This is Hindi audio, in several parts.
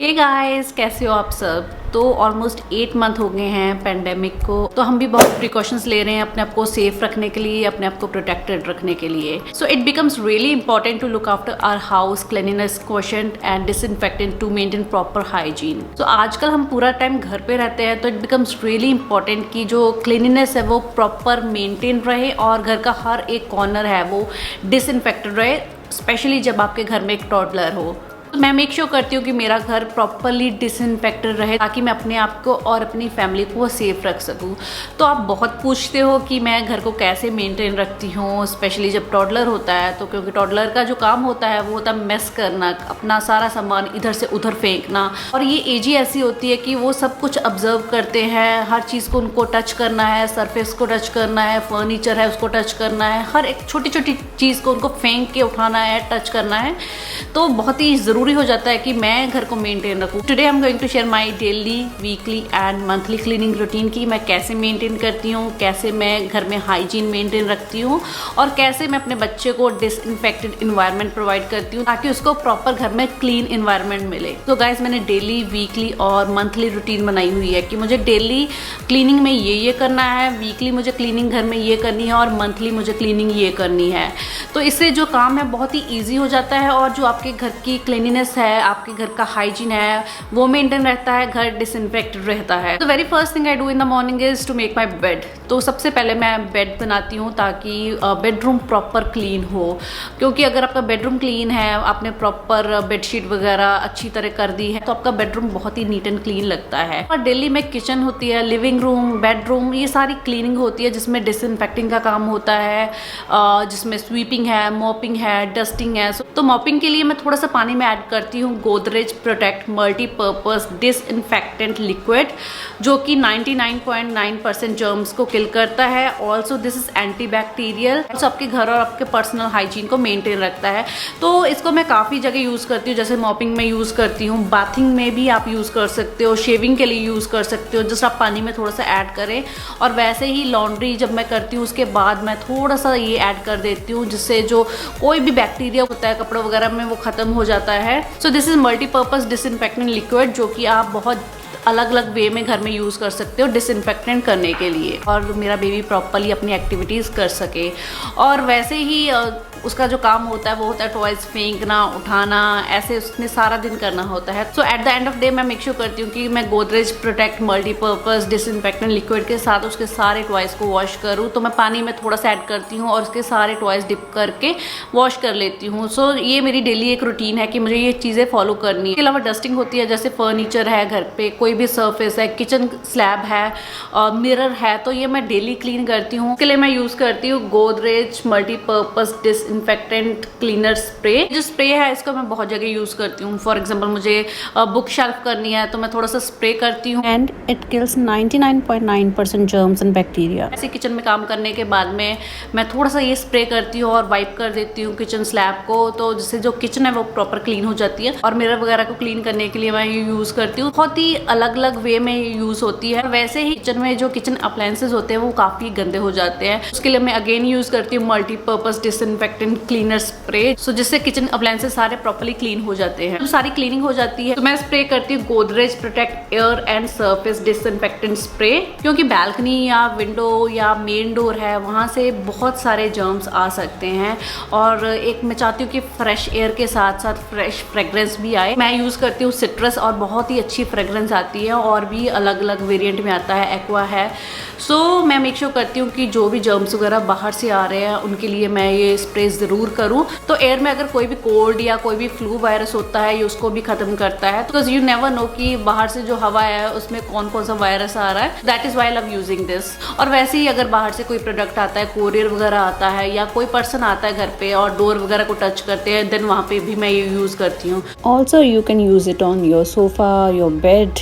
हे गाइस, कैसे हो आप सब। तो ऑलमोस्ट 8 मंथ हो गए हैं पेंडेमिक को, तो हम भी बहुत प्रिकॉशंस ले रहे हैं अपने आप को सेफ रखने के लिए, अपने आप को प्रोटेक्टेड रखने के लिए। So it becomes really important to look after our house cleanliness quotient and disinfectant to maintain proper hygiene. तो आजकल हम पूरा टाइम घर पे रहते हैं, तो इट बिकम्स रियली इंपॉर्टेंट कि जो क्लीनलीनेस है वो प्रॉपर मेंटेन रहे और घर का हर एक कॉर्नर है वो डिसइंफेक्टेड रहे, स्पेशली जब आपके घर में एक टॉडलर हो। तो मैं मेक श्योर करती हूँ कि मेरा घर प्रॉपरली डिसइंफेक्टेड रहे ताकि मैं अपने आप को और अपनी फैमिली को सेफ रख सकूँ। तो आप बहुत पूछते हो कि मैं घर को कैसे मेंटेन रखती हूँ, स्पेशली जब टॉडलर होता है। तो क्योंकि टॉडलर का जो काम होता है वो होता है मेस करना, अपना सारा सामान इधर से उधर फेंकना, और ये एज ही ऐसी होती है कि वो सब कुछ ऑब्जर्व करते हैं, हर चीज़ को उनको टच करना है, सरफेस को टच करना है, फर्नीचर है उसको टच करना है, हर एक छोटी छोटी चीज़ को उनको फेंक के उठाना है, टच करना है। तो बहुत ही ज़रूरी हो जाता है कि मैं घर को मेंटेन रखूँ। Today I am going to share my daily, weekly and monthly cleaning routine की मैं कैसे मेंटेन करती हूँ, कैसे मैं घर में हाइजीन मेंटेन रखती हूँ और कैसे मैं अपने बच्चे को डिसइंफेक्टेड इन्वायरमेंट प्रोवाइड करती हूँ ताकि उसको प्रॉपर घर में क्लीन इन्वायरमेंट मिले। तो गाइज, मैंने डेली, वीकली और मंथली रूटीन बनाई हुई है कि मुझे डेली क्लीनिंग में ये करना है, वीकली मुझे क्लीनिंग घर में ये करनी है और मंथली मुझे क्लीनिंग ये करनी है। तो इससे जो काम है बहुत ही ईजी हो जाता है और जो आपके घर की क्लीनिनेस है, आपके घर का हाइजीन है, वो मेंटेन रहता है, घर डिसइंफेक्टेड रहता है। तो very first thing I do in the morning is to make my bed. तो सबसे पहले मैं बेड बनाती हूँ ताकि बेडरूम प्रॉपर क्लीन हो, क्योंकि अगर आपका बेडरूम क्लीन है, आपने प्रॉपर बेडशीट वगैरह अच्छी तरह कर दी है, तो आपका बेडरूम बहुत ही नीट एंड क्लीन लगता है। और डेली में किचन होती है, लिविंग रूम, बेडरूम, ये सारी क्लीनिंग होती है जिसमें डिसइंफेक्टिंग का काम होता है, जिसमें स्वीपिंग है, मॉपिंग है, डस्टिंग है। तो मॉपिंग के लिए मैं थोड़ा सा पानी में ऐड करती हूँ Godrej protect multipurpose disinfectant liquid, जो कि 99.9% जर्म्स को किल करता है। ऑल्सो दिस इज एंटीबैक्टीरियल, तो आपके घर और आपके पर्सनल हाइजीन को मेंटेन रखता है। तो इसको मैं काफ़ी जगह यूज़ करती हूँ, जैसे मॉपिंग में यूज़ करती हूँ, बाथिंग में भी आप यूज़ कर सकते हो, शेविंग के लिए यूज़ कर सकते हो, जस्ट आप पानी में थोड़ा सा ऐड करें। और वैसे ही लॉन्ड्री जब मैं करती हूँ उसके बाद मैं थोड़ा सा ये ऐड कर देती हूँ, जिससे जो कोई भी बैक्टीरिया होता है कपड़ों वगैरह में वो खत्म हो जाता है। So this is multipurpose disinfectant liquid, जो कि आप बहुत अलग अलग वे में घर में यूज़ कर सकते हो डिसइंफेक्टेंट करने के लिए, और मेरा बेबी प्रॉपरली अपनी एक्टिविटीज़ कर सके। और वैसे ही उसका जो काम होता है वो होता है टॉयज फेंकना, उठाना, ऐसे उसने सारा दिन करना होता है। So at the end of day मैं मेक श्योर करती हूँ कि मैं Godrej protect multipurpose disinfectant liquid के साथ उसके सारे टॉयज को वॉश करूँ। तो मैं पानी में थोड़ा सा ऐड करती हूँ और उसके सारे टॉयज डिप करके वॉश कर लेती हूँ। सो ये मेरी डेली एक रूटीन है कि मुझे ये चीज़ें फॉलो करनी है। इसके अलावा डस्टिंग होती है, जैसे फर्नीचर है, घर पे कोई भी सर्फेस है, किचन स्लैब है, मिरर है, तो ये मैं डेली क्लीन करती हूँ। इसके लिए मैं यूज़ करती हूँ Godrej multipurpose disinfectant cleaner spray. जो स्प्रे है इसको मैं बहुत जगह यूज़ करती हूँ। फॉर एग्जाम्पल मुझे बुक शेल्फ करनी है तो मैं थोड़ा सा स्प्रे करती हूँ, and it kills 99.9% germs and bacteria. ऐसे किचन में काम करने के बाद में मैं थोड़ा सा ये स्प्रे करती हूँ और वाइप कर देती हूँ किचन स्लैब को, तो जिससे जो किचन है वो प्रॉपर क्लीन हो जाती है। और मिरर वगैरह को क्लीन करने के लिए मैं ये यूज़ करती हूँ। बहुत ही अलग अलग वे में यूज़ होती है। वैसे ही किचन में जो किचन अप्लायंसेज होते हैं वो काफ़ी गंदे हो जाते हैं, उसके लिए मैं अगेन यूज़ करती हूँ मल्टीपर्पज डिसइंफेक्टेंट क्लीनर स्प्रे, सो जिससे किचन अप्लायंसेस सारे प्रॉपर्ली क्लीन हो जाते हैं। जब सारी क्लीनिंग हो जाती है तो मैं स्प्रे करती हूँ Godrej protect air and surface disinfectant spray, क्योंकि बैल्कनी या विंडो या मेन डोर है वहाँ से बहुत सारे जर्म्स आ सकते हैं। और एक मैं चाहती हूँ कि फ्रेश एयर के साथ साथ फ्रेश फ्रेग्रेंस भी आए। मैं यूज़ करती हूँ सिट्रस और बहुत ही अच्छी फ्रेग्रेंस आती है, और भी अलग अलग वेरिएंट में आता है, एक्वा है। सो मैं मेक श्योर करती हूँ कि जो भी जर्म्स वगैरह बाहर से आ रहे हैं उनके लिए मैं ये स्प्रे ज़रूर करूँ। तो एयर में अगर कोई भी कोल्ड या कोई भी फ्लू वायरस होता है ये उसको भी खत्म करता है, बिकॉज यू नेवर नो कि बाहर से जो हवा है उसमें कौन कौन सा वायरस आ रहा है। That is why I love using this. और वैसे ही अगर बाहर से कोई प्रोडक्ट आता है, कोरियर वगैरह आता है, या कोई पर्सन आता है घर पे और डोर वगैरह को टच करते हैं, देन वहाँ पे भी मैं ये यूज़ करती हूँ। Also you can use it on your sofa, your bed.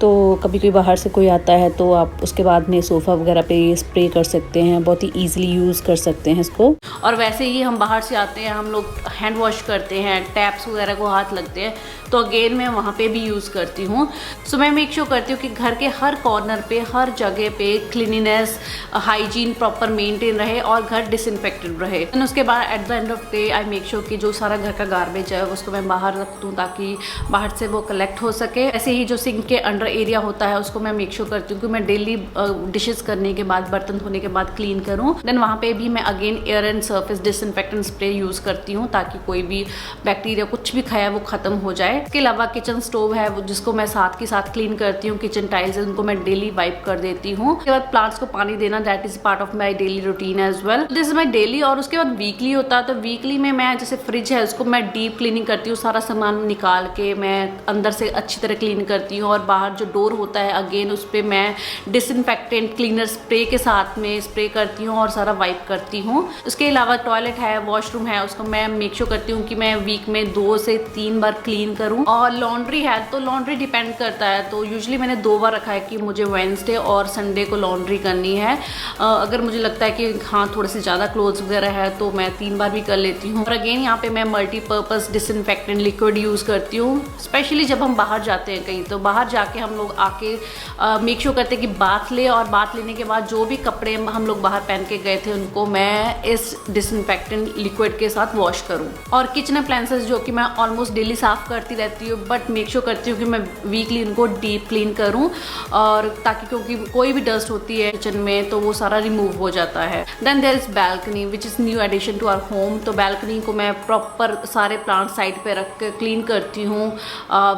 तो कभी कोई बाहर से कोई आता है तो आप उसके बाद में सोफ़ा वगैरह पे स्प्रे कर सकते हैं, बहुत ही ईजिली यूज़ कर सकते हैं इसको। और वैसे ही हम बाहर से आते हैं, हम लोग हैंड वॉश करते हैं, टैप्स वगैरह को हाथ लगते हैं, तो अगेन मैं वहाँ पे भी यूज़ करती हूँ। सो मैं मेक श्योर करती हूँ कि घर के हर कॉर्नर पे, हर जगह पे क्लीनिनेस, हाइजीन प्रॉपर मेंटेन रहे और घर डिसइंफेक्टेड रहे। एंड उसके बाद eight the end of day I make sure कि जो सारा घर का गार्बेज है उसको मैं बाहर रख दूँ ताकि बाहर से वो कलेक्ट हो सके। ऐसे ही जो सिंक के अंडर एरिया होता है उसको मैं मेक श्योर करती हूँ कि मैं डेली डिशेस करने के बाद, बर्तन धोने के बाद क्लीन करूँ। देन वहाँ पे भी मैं again air and surface disinfectant spray use करती हूँ ताकि कोई भी बैक्टीरिया कुछ भी खाया वो खत्म हो जाए। इसके अलावा किचन स्टोव है जिसको मैं साथ के साथ क्लीन करती हूँ, किचन टाइल्स है उनको मैं डेली वाइप कर देती हूँ। उसके बाद प्लांट्स को पानी देना, that is part of my daily routine as well. This is my daily. और उसके बाद वीकली होता है, तो वीकली में मैं जैसे फ्रिज है उसको मैं डीप क्लीनिंग करती हूँ, सारा सामान निकाल के मैं अंदर से अच्छी तरह क्लीन करती हूँ। और बाहर जो डोर होता है अगेन उस पर मैं डिसइंफेक्टेंट क्लीनर स्प्रे के साथ में स्प्रे करती हूँ और सारा वाइप करती हूँ। उसके अलावा टॉयलेट है, वॉशरूम है, उसको मैं मेक श्योर करती हूँ कि मैं वीक में 2 से 3 बार क्लीन करूँ। और लॉन्ड्री है तो लॉन्ड्री डिपेंड करता है, तो यूजुअली मैंने 2 बार रखा है कि मुझे वेडनेसडे और संडे को लॉन्ड्री करनी है। अगर मुझे लगता है कि हाँ थोड़े से ज़्यादा क्लोथ्स वगैरह है तो मैं 3 बार भी कर लेती हूँ। और अगेन यहाँ पे मैं मल्टीपर्पज़ डिसइंफेक्टेंट लिक्विड यूज़ करती हूँ, स्पेशली जब हम बाहर जाते हैं कहीं, तो बाहर जाके हम लोग आके मेक श्योर करते हैं कि बाथ ले, और बाथ लेने के बाद जो भी कपड़े हम लोग बाहर पहन के गए थे उनको मैं इस डिसइंफेक्टेंट लिक्विड के साथ वॉश करूँ। और किचन अप्लायंसेस जो कि मैं ऑलमोस्ट डेली साफ़ करती रहती हूँ, बट मेक श्योर करती हूँ कि मैं वीकली उनको डीप क्लीन करूँ, और ताकि क्योंकि कोई भी डस्ट होती है किचन में तो वो सारा रिमूव हो जाता है। Then there is balcony which is new addition to our home. तो बैल्कनी को मैं प्रॉपर सारे प्लांट साइड पे रख कर क्लीन करती हूँ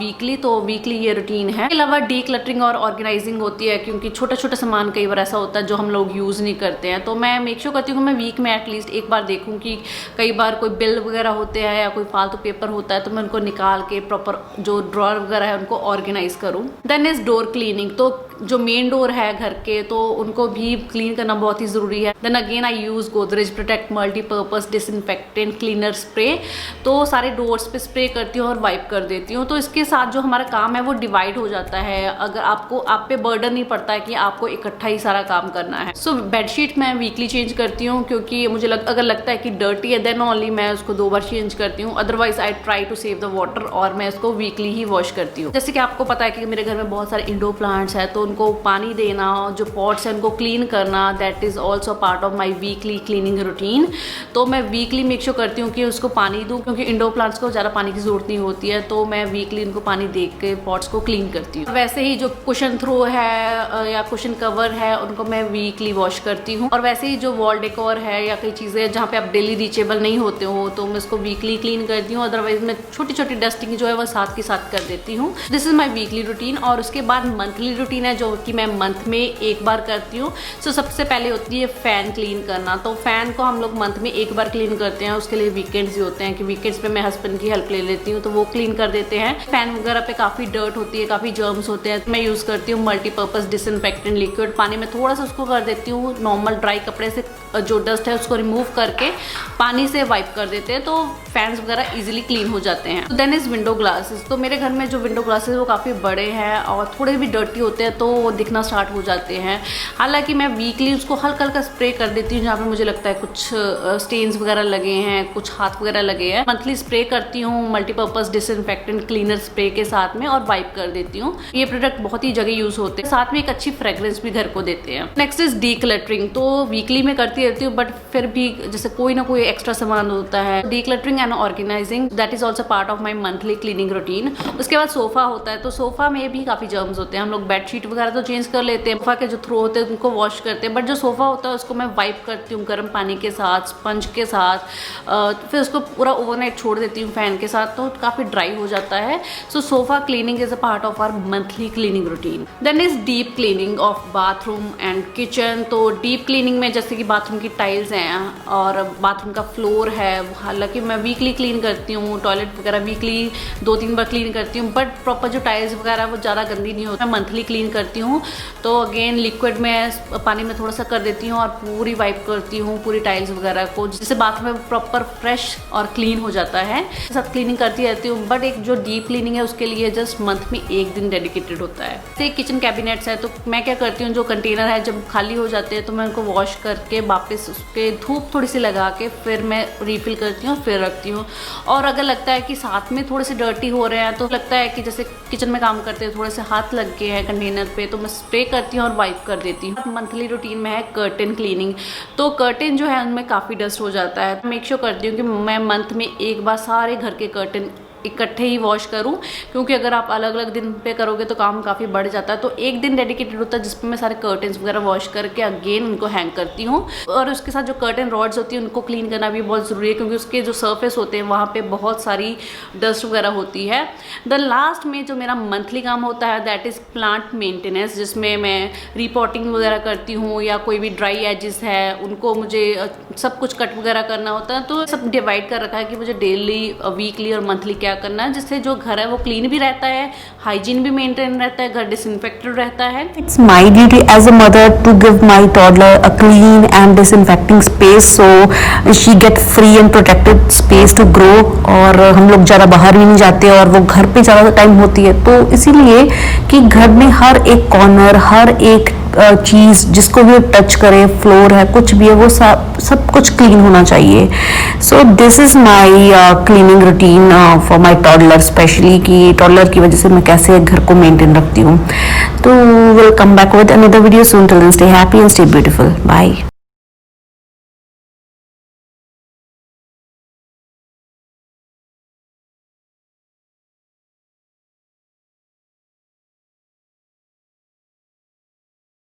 वीकली, तो वीकली ये रूटीन है। इसके अलावा डी क्लटरिंग और ऑर्गेनाइजिंग होती है, क्योंकि छोटा छोटा सामान कई बार ऐसा होता है जो हम लोग यूज़ नहीं करते हैं, तो मैं मेक श्योर करती हूँ मैं वीक में एटलीस्ट एक बार देखूँ कि कई बार कोई बिल वगैरह होते हैं या कोई फालतू पेपर होता है तो मैं उनको निकाल के प्रॉपर जो ड्रॉअर वगैरह है उनको ऑर्गेनाइज करूँ। Then is door cleaning. तो जो मेन डोर है घर के तो उनको भी क्लीन करना बहुत ही ज़रूरी है। Then again I use Godrej protect multipurpose disinfectant cleaner spray, तो सारे डोर्स पे स्प्रे करती हूँ और वाइप कर देती हूँ। तो इसके साथ जो हमारा काम है वो डिवाइड हो जाता है, अगर आप पे बर्डन नहीं पड़ता है कि आपको इकट्ठा ही सारा काम करना है। सो बेडशीट मैं वीकली चेंज करती हूँ, क्योंकि मुझे अगर लगता है कि डर्टी है देन ओनली मैं उसको 2 बार चेंज करती हूँ, otherwise I try to save the water और मैं इसको वीकली ही वॉश करती हूँ। जैसे कि आपको पता है कि मेरे घर में बहुत सारे इंडोर प्लांट्स है, तो उनको पानी देना, जो पॉट्स है उनको क्लीन करना, that is also part of my weekly cleaning routine. तो मैं वीकली मेक श्योर करती हूँ कि उसको पानी दूँ, क्योंकि इंडोर प्लांट्स को ज़्यादा पानी की जरूरत नहीं होती है, तो मैं वीकली उनको पानी दे के पॉट्स को क्लीन करती हूँ। वैसे ही जो कुशन थ्रो है या कुशन कवर है उनको मैं वीकली वॉश करती हूँ। और वैसे ही जो वॉल डेकोर है या कई चीज़ें जहाँ पे आप डेली रीचेबल नहीं होते हो तो मैं उसको वीकली क्लीन करती हूँ, अदरवाइज मैं छोटी छोटी डस्टिंग जो है वो साथ के साथ कर देती हूँ। This is my weekly routine. और उसके बाद मंथली रूटीन है जो कि मैं मंथ में एक बार करती हूँ। सो सबसे पहले होती है फैन क्लीन करना। तो फैन को हम लोग मंथ में एक बार क्लीन करते हैं, उसके लिए वीकेंड्स ही होते हैं कि वीकेंड्स पे मैं हस्बैंड की हेल्प ले लेती हूँ तो वो क्लीन कर देते हैं। फैन वगैरह पे काफ़ी डर्ट होती है, काफ़ी जर्म्स होते हैं, मैं यूज़ करती हूँ मल्टीपर्पज़ डिसइंफेक्टेंट लिक्विड। पानी में थोड़ा सा उसको कर देती हूँ, नॉर्मल ड्राई कपड़े से जो डस्ट है उसको रिमूव करके पानी से वाइप कर देते हैं, तो फैंस वगैरह इजीली क्लीन हो जाते हैं। Then is window glasses. तो मेरे घर में जो विंडो ग्लासेस वो काफ़ी बड़े हैं और थोड़े भी डर्टी होते हैं तो वो दिखना स्टार्ट हो जाते हैं। हालांकि मैं वीकली उसको हल्का हल्का स्प्रे कर देती हूँ जहाँ पे मुझे लगता है कुछ स्टेन्स वगैरह लगे हैं, कुछ हाथ वगैरह लगे हैं। मंथली स्प्रे करती हूँ मल्टीपर्पज़ डिसइंफेक्टेंट क्लीनर स्प्रे के साथ में और वाइप कर देती हूँ। ये प्रोडक्ट बहुत ही जगह यूज होते हैं, साथ में एक अच्छी फ्रेग्रेंस भी घर को देते हैं। Next is D cluttering. तो वीकली में करती रहती हूँ, बट फिर भी जैसे कोई ना कोई एक्स्ट्रा सामान होता है। Decluttering and organising, that is also part of my monthly cleaning routine. उसके बाद सोफा होता है, तो सोफा में भी काफी जर्म्स होते हैं। हम लोग बेडशीट वगैरह तो चेंज कर लेते हैं, सोफा के जो थ्रो होते हैं उनको वॉश करते हैं, बट जो सोफा होता है उसको मैं वाइप करती हूँ गर्म पानी के साथ, स्पंज के साथ, फिर उसको पूरा ओवरनाइट छोड़ देती हूँ फैन के साथ, तो काफी ड्राई हो जाता है। So sofa cleaning is a part of our monthly cleaning routine. Then is deep cleaning of bathroom and kitchen. तो डीप क्लीनिंग में जैसे कि बाथरूम बाथरूम की टाइल्स हैं और बाथरूम का फ्लोर है, हालांकि मैं वीकली क्लीन करती हूँ, टॉयलेट वगैरह वीकली 2-3 बार क्लीन करती हूँ, बट प्रॉपर जो टाइल्स वगैरह वो ज़्यादा गंदी नहीं होती, मैं मंथली क्लीन करती हूँ। तो अगेन लिक्विड में पानी में थोड़ा सा कर देती हूँ और पूरी वाइप करती हूँ पूरी टाइल्स वगैरह को, जिससे बाथरूम में प्रॉपर फ्रेश और क्लीन हो जाता है। साथ क्लीनिंग करती रहती हूँ, बट एक जो डीप क्लीनिंग है उसके लिए जस्ट मंथ में 1 दिन डेडिकेटेड होता है। जैसे किचन कैबिनेट्स है तो मैं क्या करती हूँ, जो कंटेनर है जब खाली हो जाते हैं तो मैं उनको वॉश करके वापस उसके धूप थोड़ी सी लगा के फिर मैं रीफिल करती हूँ, फिर रखती हूँ। और अगर लगता है कि साथ में थोड़े से डर्टी हो रहे हैं तो लगता है कि जैसे किचन में काम करते हैं थोड़े से हाथ लग गए हैं कंटेनर पे, तो मैं स्प्रे करती हूँ और वाइप कर देती हूँ। मंथली रूटीन में है कर्टेन क्लीनिंग, तो कर्टेन जो है उनमें काफ़ी डस्ट हो जाता है। मेक श्योर करती हूँ कि मैं मंथ में एक बार सारे घर के कर्टेन इकट्ठे ही वॉश करूं, क्योंकि अगर आप अलग अलग दिन पे करोगे तो काम काफ़ी बढ़ जाता है। तो एक दिन डेडिकेटेड होता है जिसमें मैं सारे कर्टन्स वगैरह वॉश करके अगेन उनको हैंग करती हूँ। और उसके साथ जो कर्टन रॉड्स होती है उनको क्लीन करना भी बहुत ज़रूरी है, क्योंकि उसके जो सर्फेस होते हैं वहाँ पे बहुत सारी डस्ट वगैरह होती है। द लास्ट में जो मेरा मंथली काम होता है दैट इज़ प्लांट मेंटेनेंस, जिसमें मैं रिपोर्टिंग वगैरह करती हूँ या कोई भी ड्राई एजेस है उनको मुझे सब कुछ कट वगैरह करना होता है। तो सब डिवाइड कर रखा है कि मुझे डेली, वीकली और मंथली क्या करना है, जिससे जो घर है वो क्लीन भी रहता है, हाइजीन भी मेंटेन रहता है, घर डिसइंफेक्टेड रहता है। It's my duty as a mother to give my toddler a clean and disinfecting space so she get free and protected space to grow। और हम लोग ज़्यादा बाहर भी नहीं जाते और वो घर पे ज़्यादा टाइम होती है, तो इसीलिए कि घर में हर एक कॉर्नर, हर एक चीज़ जिसको भी टच करे, फ्लोर है, कुछ भी है, वो सब कुछ क्लीन होना चाहिए। So this is my cleaning routine for my toddler, specially कि टॉडलर की वजह से मैं कैसे घर को मेंटेन रखती हूँ। तो will come back with another video soon, till then stay happy and stay beautiful, bye.